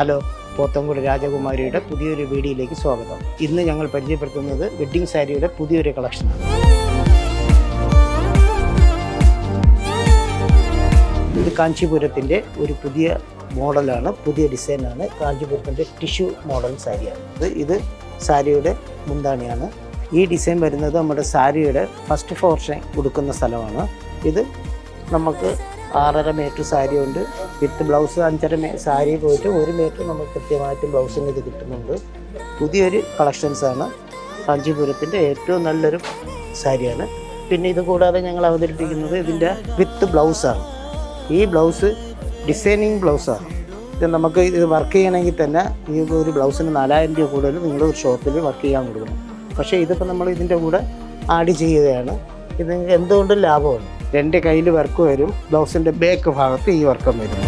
Hello, പോത്തൻകുടി രാജകുമാരിയുടെ പുതിയൊരു വീഡിയോയിലേക്ക് സ്വാഗതം. ഇന്ന് ഞങ്ങൾ പരിചയപ്പെടുത്തുന്നത് വെഡ്ഡിംഗ് സാരിയുടെ പുതിയൊരു കളക്ഷനാണ്. ഇത് കാഞ്ചീപുരത്തിൻ്റെ ഒരു പുതിയ മോഡലാണ്, പുതിയ ഡിസൈനാണ്. കാഞ്ചീപുരത്തിൻ്റെ ടിഷ്യൂ മോഡൽ സാരിയാണ്. ഇത് സാരിയുടെ മുന്താണിയാണ്. ഈ ഡിസൈൻ വരുന്നത് നമ്മുടെ സാരിയുടെ ഫസ്റ്റ് പോർഷൻ കൊടുക്കുന്ന സ്ഥലമാണ്. ഇത് നമുക്ക് 6.5 മീറ്റർ സാരി ഉണ്ട്. വിത്ത് ബ്ലൗസ് 5.5 സാരി പോയിട്ട് 1 മീറ്റർ നമുക്ക് കൃത്യമായിട്ട് ബ്ലൗസിന് ഇത് കിട്ടുന്നുണ്ട്. പുതിയൊരു കളക്ഷൻസാണ്. കാഞ്ചീപുരത്തിൻ്റെ ഏറ്റവും നല്ലൊരു സാരിയാണ്. പിന്നെ ഇത് കൂടാതെ ഞങ്ങൾ അവതരിപ്പിക്കുന്നത് ഇതിൻ്റെ വിത്ത് ബ്ലൗസാണ്. ഈ ബ്ലൗസ് ഡിസൈനിങ് ബ്ലൗസാണ്. ഇത് നമുക്ക് ഇത് വർക്ക് ചെയ്യണമെങ്കിൽ തന്നെ ഈ ഒരു ബ്ലൗസിന് 4000 രൂപ കൂടുതൽ നിങ്ങൾ ഒരു ഷോപ്പിൽ വർക്ക് ചെയ്യാൻ കൊടുക്കണം. പക്ഷേ ഇതിപ്പോൾ നമ്മൾ ഇതിൻ്റെ കൂടെ ആഡ് ചെയ്യുകയാണ്. ഇത് എന്തുകൊണ്ടും ലാഭമാണ്. 2 കയ്യിൽ വർക്ക് വരും. ബ്ലൗസിൻ്റെ ബാക്ക് ഭാഗത്ത് ഈ വർക്കം വരും.